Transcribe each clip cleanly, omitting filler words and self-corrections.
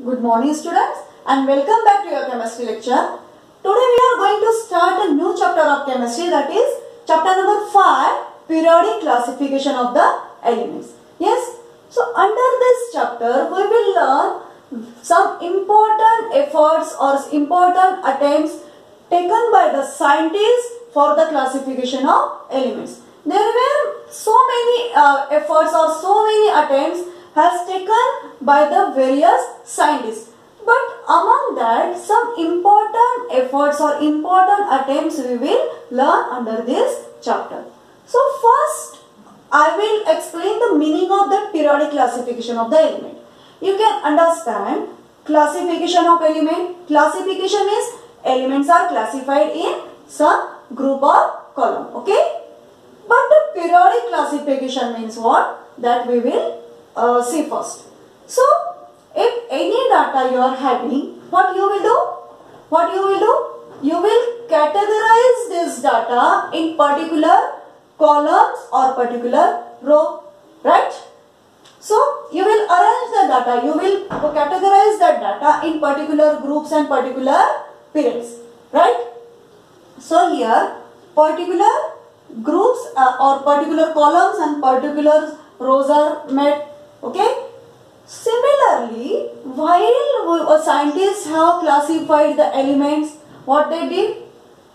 Good morning students and welcome back to your chemistry lecture. Today we are going to start a new chapter of chemistry, that is chapter number 5, periodic classification of the elements. Yes, so under this chapter we will learn some important efforts or important attempts taken by the scientists for the classification of elements. There were so many efforts or so many attempts has taken by the various scientists, but among that some important efforts or important attempts we will learn under this chapter. So first I will explain the meaning of the periodic classification of the element. You can understand classification of element. Classification means elements are classified in some group or column, okay? But the periodic classification means what? That we will see first. So, if any data you are having, what you will do? What you will do? You will categorize this data in particular columns or particular row, right? So, you will arrange the data, you will categorize that data in particular groups and particular periods, right? So, here particular groups or particular columns and particular rows are made, okay? Similarly, while scientists have classified the elements, what they did?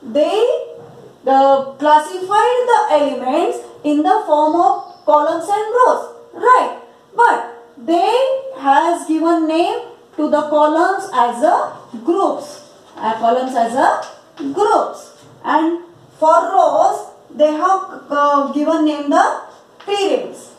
They classified the elements in the form of columns and rows, right? But they has given name to the columns as a groups, and for rows they have given name the periods.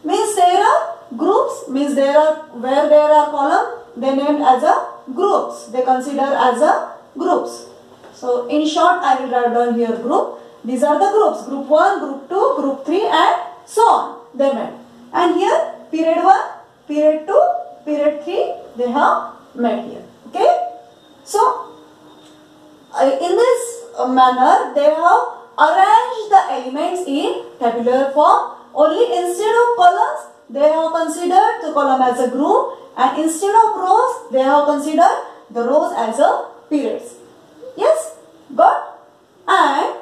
Means there are groups, means there are where there are columns, they named as a groups. They consider as a groups. So in short, I will write down here group. These are the groups: group 1, group 2, group 3, and so on. They made. And here period 1, period 2, period 3. They have made here. Okay. So in this manner, they have arranged the elements in tabular form. Only instead of columns, they have considered the column as a group, and instead of rows, they have considered the rows as a periods. Yes, got? And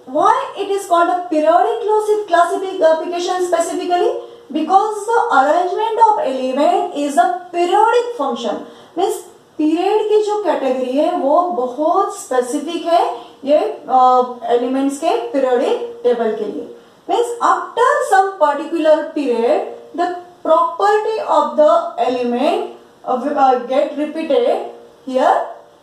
why it is called a periodic classification specifically? Because the arrangement of element is a periodic function. Means period की जो category है वो बहुत specific है ये elements के periodic table के लिए. Means after some particular period the property of the element get repeated here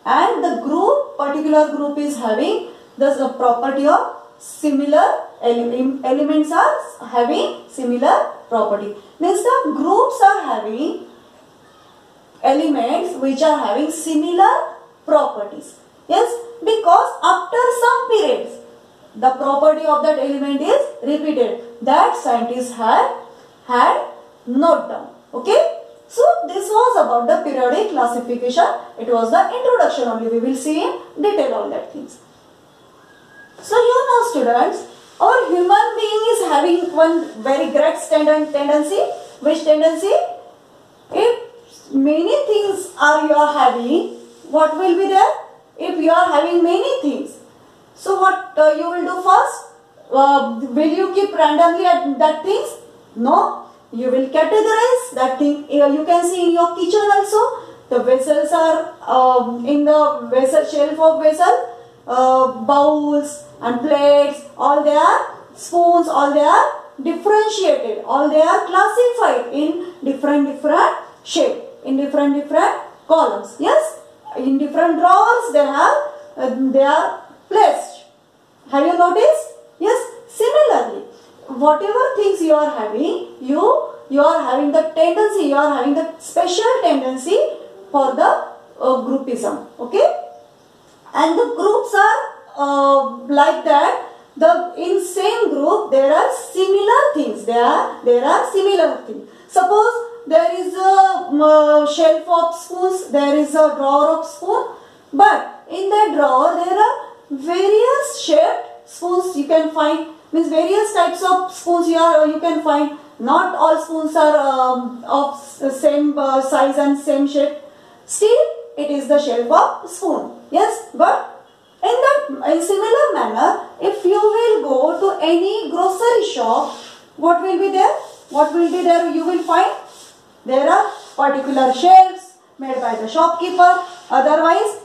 and the group particular group is having the property of similar elements are having similar property. Means the groups are having elements which are having similar properties. Yes, because after some periods the property of that element is repeated. That scientists had note down. Okay, so this was about the periodic classification. It was the introduction only. We will see in detail all that things. So you know students, our human being is having one very great tendency. Which tendency? If many things you are having, what will be there? If you are having many things, so what you will do first? Will you keep randomly at that things? No, you will categorize that thing. You can see in your kitchen also, the vessels are in the vessel shelf of vessel, bowls and plates, all they are, spoons, all they are differentiated, all they are classified in different shape, in different columns. Yes, in different drawers they are placed. Have you noticed? Yes. Similarly, whatever things you are having, you are having the tendency, you are having the special tendency for the groupism. Okay, and the groups are like that. In same group there are similar things. There are similar things. Suppose there is a shelf of spoons, there is a drawer of spoon, but in that drawer there are various shaped spoons you can find. Means various types of spoons you can find. not all spoons are of same size and same shape. Still, it is the shelf of spoon. Yes, but in similar manner, if you will go to any grocery shop, what will be there? What will be there? You will find there are particular shelves made by the shopkeeper. Otherwise,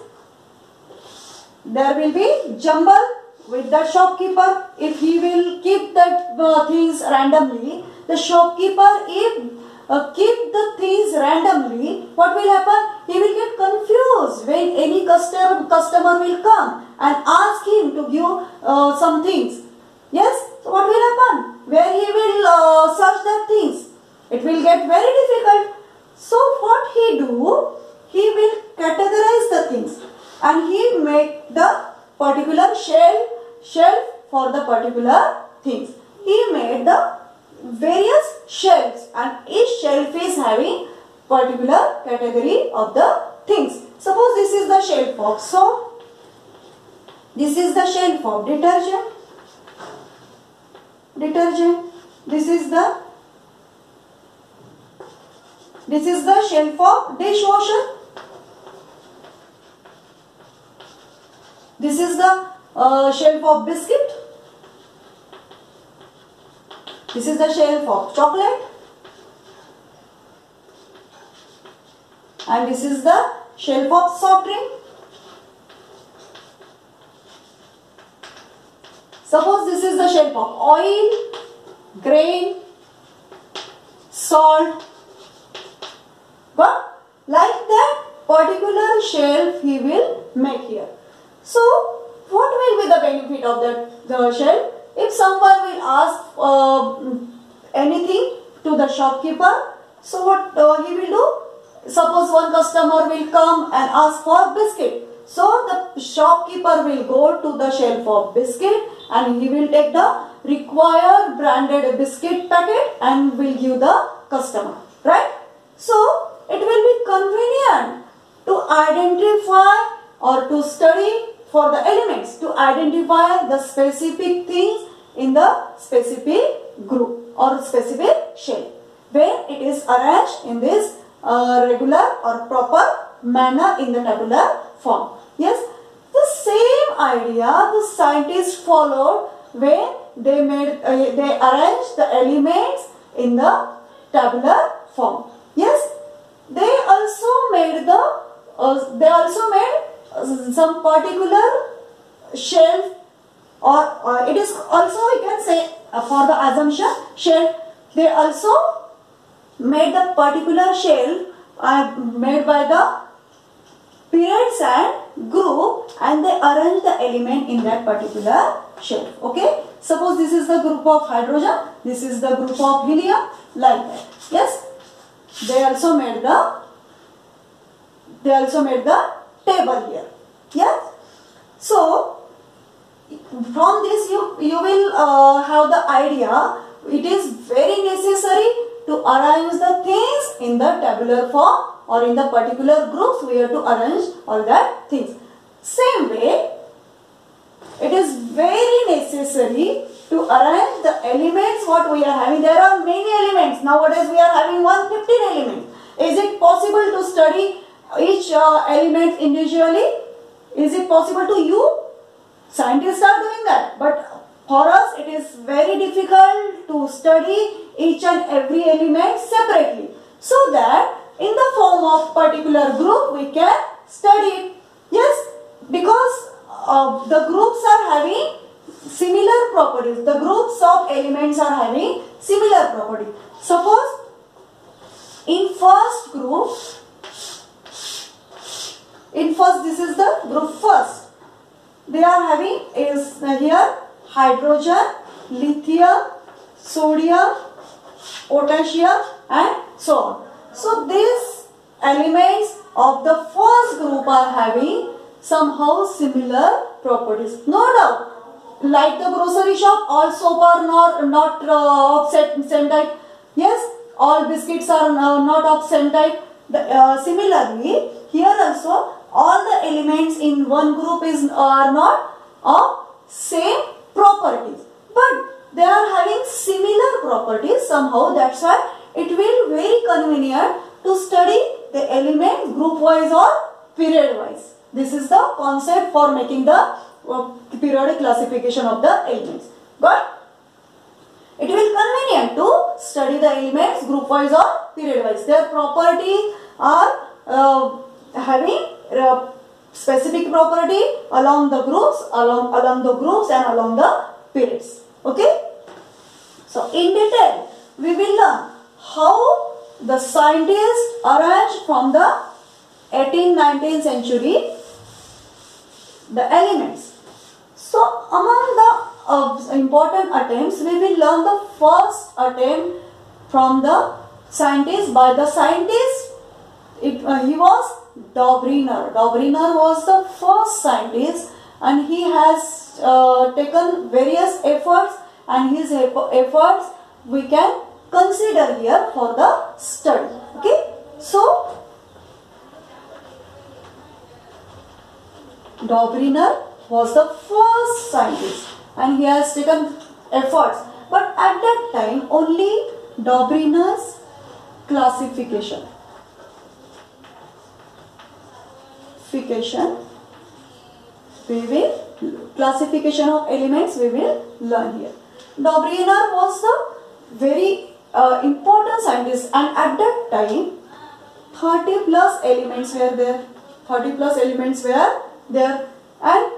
there will be jumble with the shopkeeper. If he will keep the things randomly, the shopkeeper if keep the things randomly, what will happen? He will get confused when any customer will come and ask him to give some things. Yes, so what will happen? Where he will search the things? It will get very difficult. So what he do? He will categorize the things and he make the particular shelf for the particular things. He made the various shelves and each shelf is having particular category of the things. Suppose this is the shelf of soap. This is the shelf of detergent. This is the shelf of dishwasher. This is the shelf of biscuit. This is the shelf of chocolate. And this is the shelf of soft drink. Suppose this is the shelf of oil, grain, salt. But like that particular shelf he will make here. So what will be the benefit of the shelf? If someone will ask anything to the shopkeeper, so what he will do? Suppose one customer will come and ask for biscuit. So the shopkeeper will go to the shelf of biscuit and he will take the required branded biscuit packet and will give the customer. Right? So it will be convenient to identify or to study for the elements, to identify the specific things in the specific group or specific shelf when it is arranged in this regular or proper manner in the tabular form. Yes, the same idea the scientists followed when they arranged the elements in the tabular form. Yes, they also made some particular shelf, or it is also, we can say, for the assumption shelf. They also made the particular shelf made by the periods and group, and they arrange the element in that particular shelf. Okay, suppose this is the group of hydrogen, this is the group of helium, like that. Yes, they also made the table here. Yes, so from this you will have the idea. It is very necessary to arrange the things in the tabular form, or in the particular groups we have to arrange all that things. Same way, it is very necessary to arrange the elements what we are having. There are many elements. Nowadays we are having 115 elements. Is it possible to study each element individually? Is it possible to you? Scientists are doing that, but for us it is very difficult to study each and every element separately, so that in the form of particular group we can study it. Yes, because the groups are having similar properties. The groups of elements are having similar properties. Suppose in first group, this is the group first. They are having is here hydrogen, lithium, sodium, potassium and so on. So these elements of the first group are having somehow similar properties. No doubt, like the grocery shop, all soap are not of same type. Yes, all biscuits are not of same type. Similarly, here also all the elements in one group are not of same properties. But they are having similar properties somehow. That's why it will be very convenient to study the elements group wise or period wise. This is the concept for making the periodic classification of the elements. Got? It will be convenient to study the elements group wise or period wise. Their properties are having specific property along the groups, along the groups and along the periods. Okay. So in detail we will learn how the scientists arranged from the 18th-19th century the elements. So among the important attempts, we will learn the first attempt from the scientist. By the scientist, he was Dobrynin. Dobrynin was the first scientist, and he has taken various efforts, and his efforts we can consider here for the study. Okay, so Dobrynin was the first scientist and he has taken efforts, but at that time only Dobrynin's classification of elements we will learn here. Dobrynin was the very important scientist, and at that time 30 plus elements were there. 30 plus elements were there, and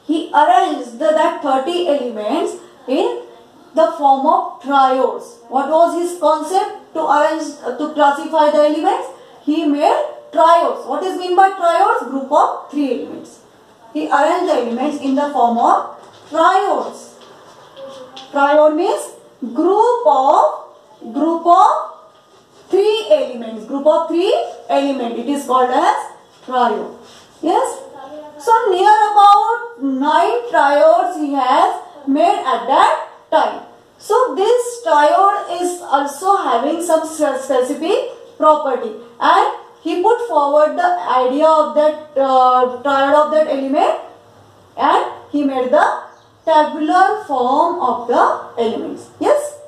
he arranged that 30 elements in the form of triodes. What was his concept to arrange, to classify the elements? He made triodes. What is meant by triodes? Group of 3 elements. He arranged the elements in the form of triodes. Triode means group of 3 elements. Group of 3 elements. It is called as triode. Yes. So near about 9 triodes he has made at that time. So this triode is also having some specific property, and he put forward the idea of that triode of that element, and he made the tabular form of the elements. Yes.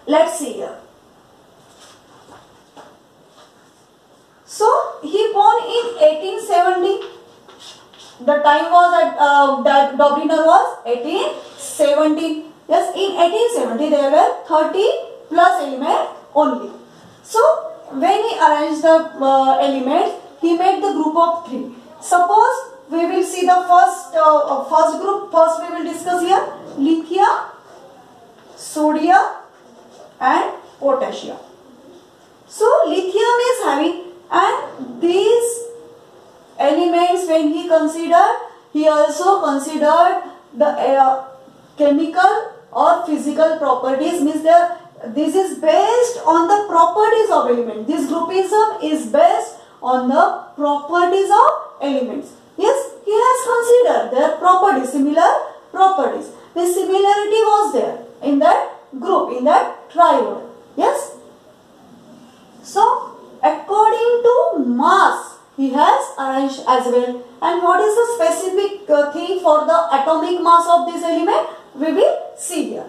Let's see here. So he born in 1870. The time was that Dobrynin was 1870. Yes, in 1870 there were 30 plus elements only. So when he arranged the elements, he made the group of 3. Suppose we will see the first group. First we will discuss here lithium, sodium and potassium. So lithium is having, and these elements when he considered, he also considered the chemical or physical properties, means this is based on the properties of elements. This groupism is based on the properties of elements. Yes, he has considered their properties, similar properties. The similarity was there in that group, in that triode. Yes. So according to mass he has arranged as well. And what is the specific thing for the atomic mass of this element? We will see here.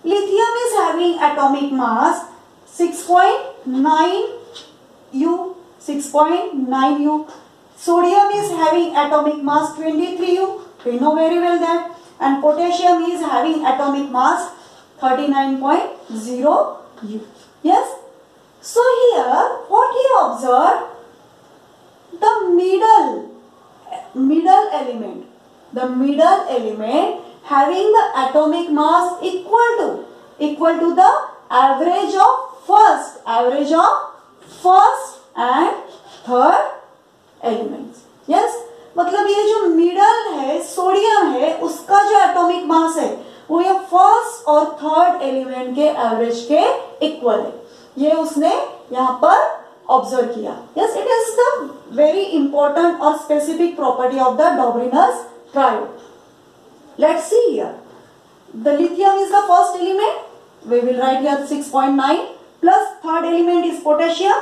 Lithium is having atomic mass 6.9 U. 6.9 U. Sodium is having atomic mass 23 U. We know very well that. And potassium is having atomic mass 39.0 U. Yes. So here what he observed, the middle element having the atomic mass equal to the average of first and third elements. Yes, मतलब ये जो middle है sodium है, उसका जो atomic mass है वो ये फर्स्ट और थर्ड एलिमेंट के एवरेज के इक्वल है. ये उसने यहाँ पर ऑब्जर्व किया. Yes, it is the very important or specific property of the Dobrynin's triode. Let's see here. The lithium is the first element. We will write here 6.9 plus third element is potassium.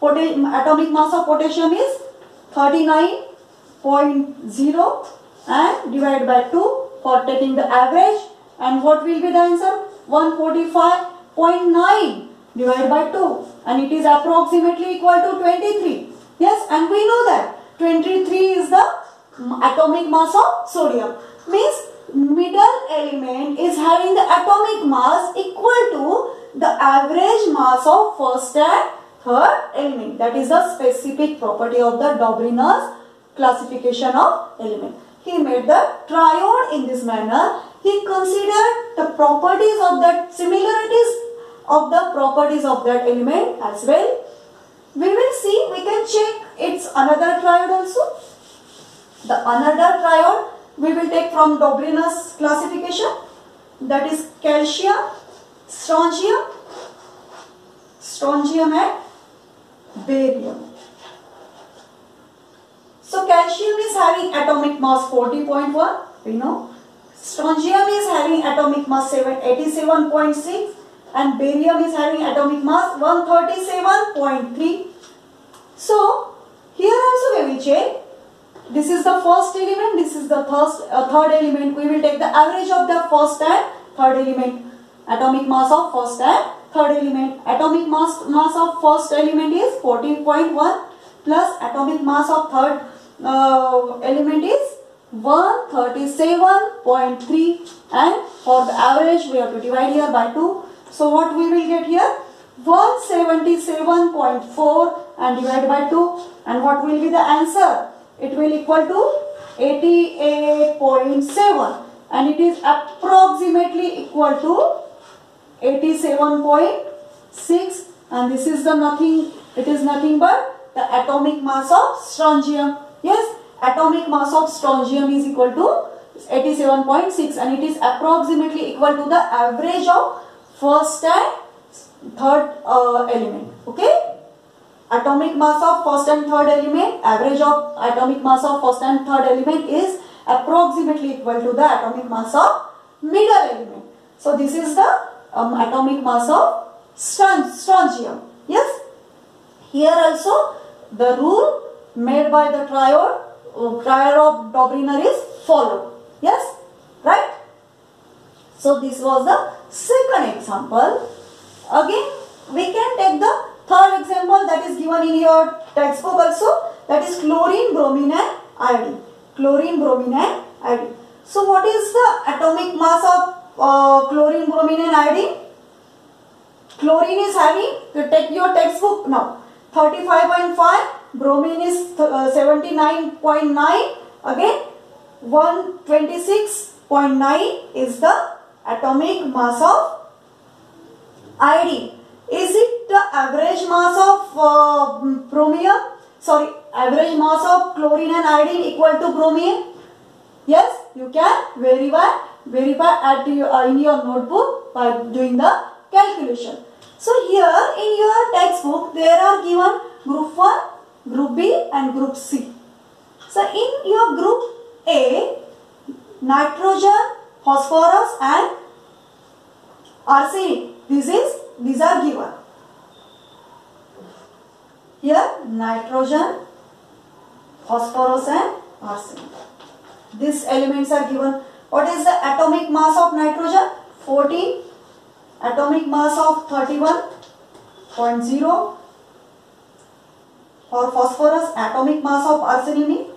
Atomic mass of potassium is 39.0 and divided by 2 for taking the average. and what will be the answer? 145.9 divided by 2, and it is approximately equal to 23. Yes, and we know that 23 is the atomic mass of sodium. Means middle element is having the atomic mass equal to the average mass of first and third element. That is the specific property of the Dobrunus classification of element. He made the triode in this manner. He considered the properties of that, similarities of the properties of that element as well. We will see, we can check its another triode also. The another triode we will take from Dobrunus classification, that is calcium, strontium and barium. So calcium is having atomic mass 40.1, we know. Strontium is having atomic mass 87.6 and barium is having atomic mass 137.3. So here also we will check. This is the first element, this is the third element. We will take the average of the first and third element. Atomic mass of first and third element. Atomic mass of first element is 14.1 plus atomic mass of third element is 137.3, and for the average we have to divide here by 2. So what we will get here? 177.4 and divide by 2, and what will be the answer? It will equal to 88.7, and it is approximately equal to 87.6, and this is the nothing, it is nothing but the atomic mass of strontium. Yes, atomic mass of strontium is equal to 87.6, and it is approximately equal to the average of first and third element. Okay, atomic mass of first and third element, average of atomic mass of first and third element is approximately equal to the atomic mass of middle element. So this is the atomic mass of strontium. Yes, here also the rule made by the triode of Dobrunus is followed. Yes, right? So this was the second example. Again we can take the third example that is given in your textbook also, that is chlorine, bromine and iodine. Chlorine, bromine and iodine. So what is the atomic mass of chlorine, bromine and iodine? Chlorine is having, you take your textbook now, 35.5, bromine is 79.9, again 126.9 is the atomic mass of iodine. Is it the average mass of average mass of chlorine and iodine equal to bromine? Yes, you can verify at in your notebook by doing the calculation. So here in your textbook there are given group 1, group B and group C. So in your group A, nitrogen, phosphorus and arsenic, these are given. Here nitrogen, phosphorus and arsenic. These elements are given. What is the atomic mass of nitrogen? 14. Atomic mass of 31.0. For phosphorus, atomic mass of arsenic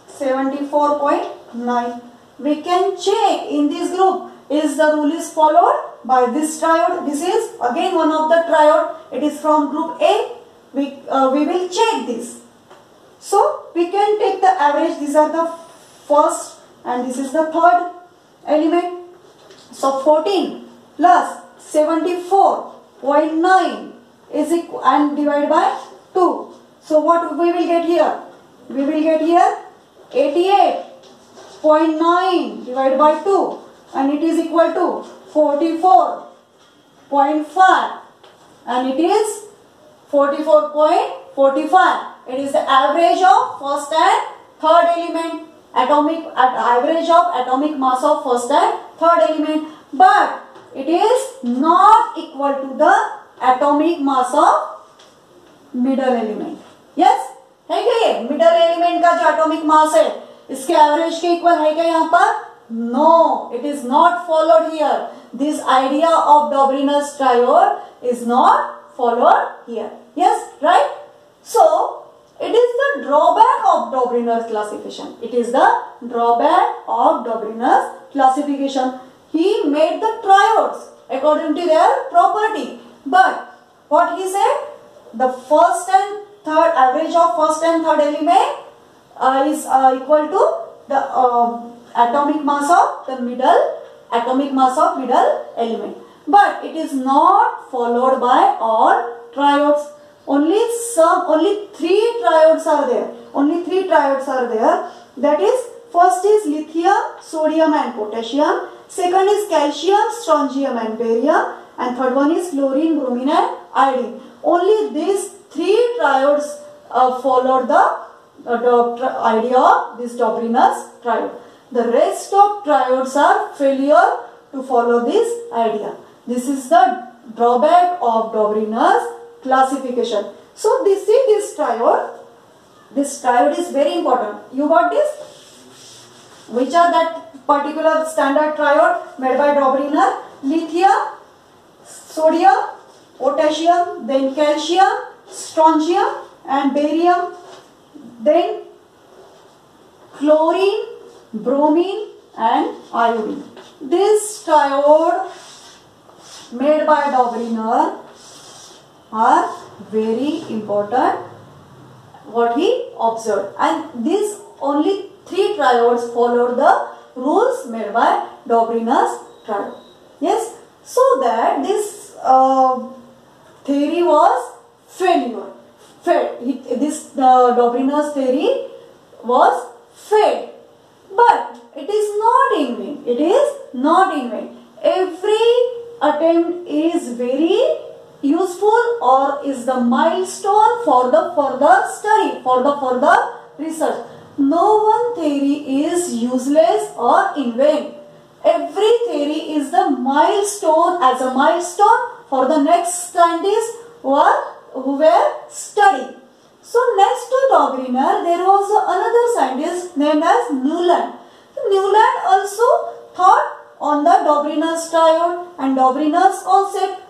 74.9. We can check in this group, is the rule is followed by this triode. This is again one of the triode. It is from group A. We will check this. So we can take the average. These are the first and this is the third element. So 14 plus 74.9 is equal and divided by 2. So what we will get here? We will get here 88.9 divided by 2, and it is equal to 44.5, and it is 44.45. It is the average of first and third element, average of atomic mass of first and third element, but it is not equal to the atomic mass of middle element. Yes, है क्या ये middle element का जो atomic mass है इसके average के equal है क्या यहाँ पर? No, it is not followed here. This idea of Dobryna's triode is not followed here. Yes, right? So, it is the drawback of Dobryna's classification. It is the drawback of Dobryna's classification. He made the triodes according to their property. But what he said? The first and third average of first and third element is equal to the atomic mass of the middle element. But it is not followed by all triodes. Only three triodes are there. That is, first is lithium, sodium and potassium. Second is calcium, strontium and barium. And third one is chlorine, bromine and iodine. Only these three triodes followed the idea of this Dobryna's triode. The rest of triodes are failure to follow this idea. This is the drawback of Dobryna's classification. So this triode. This triode is very important. You got this? Which are that particular standard triode made by Dobryna? Lithium, sodium, potassium, then calcium, strontium and barium, then chlorine, bromine and iodine. This triode made by Dobryna are very important, what he observed, and these only three triodes followed the rules made by Dobryna's triode. Yes, so that this theory was failure. This Dobryna's theory was failed, but it is not in vain. It is not in vain. Every attempt is very useful or is the milestone for the further study, for the further research. No one theory is useless or in vain. Every theory is the milestone, as a milestone for the next scientists who were studying. So next to Dobryna, there was another scientist named as Newland. Newland also thought on the Dobryna's triode and Dobryna's concept,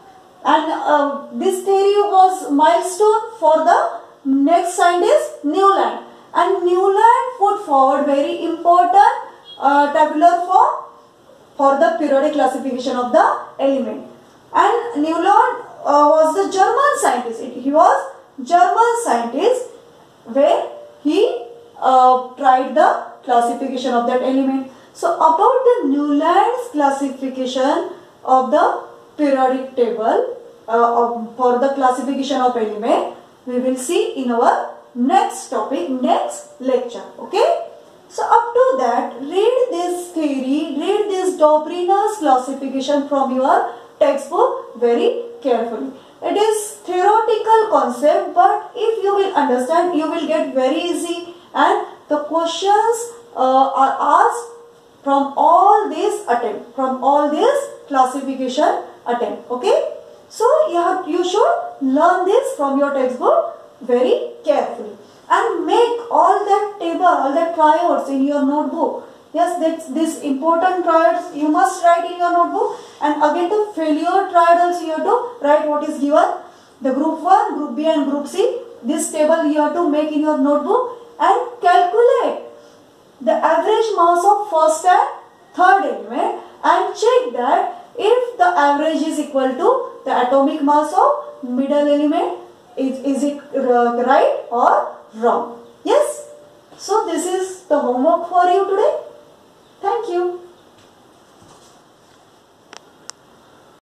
and this theory was milestone for the next scientist Newland. And Newland put forward very important tabular form for the periodic classification of the element. And Newland was the German scientist. He was German scientist where he tried the classification of that element. So about the Newland's classification of the periodic table for the classification of element, we will see in our next topic, next lecture. Okay. So up to that, read this theory, read this Dobryna's classification from your textbook very carefully. It is theoretical concept, but if you will understand, you will get very easy, and the questions are asked from all these attempt, from all this classification attempt. Okay. So you should learn this from your textbook very carefully and make all that table, all that triodes in your notebook. Yes, this important triodes you must write in your notebook, and again the failure triode also you have to write what is given. The group 1, group B and group C. This table you have to make in your notebook and calculate the average mass of first and third element and check that if the average is equal to the atomic mass of middle element, is it right or wrong? Yes. So this is the homework for you today. Thank you.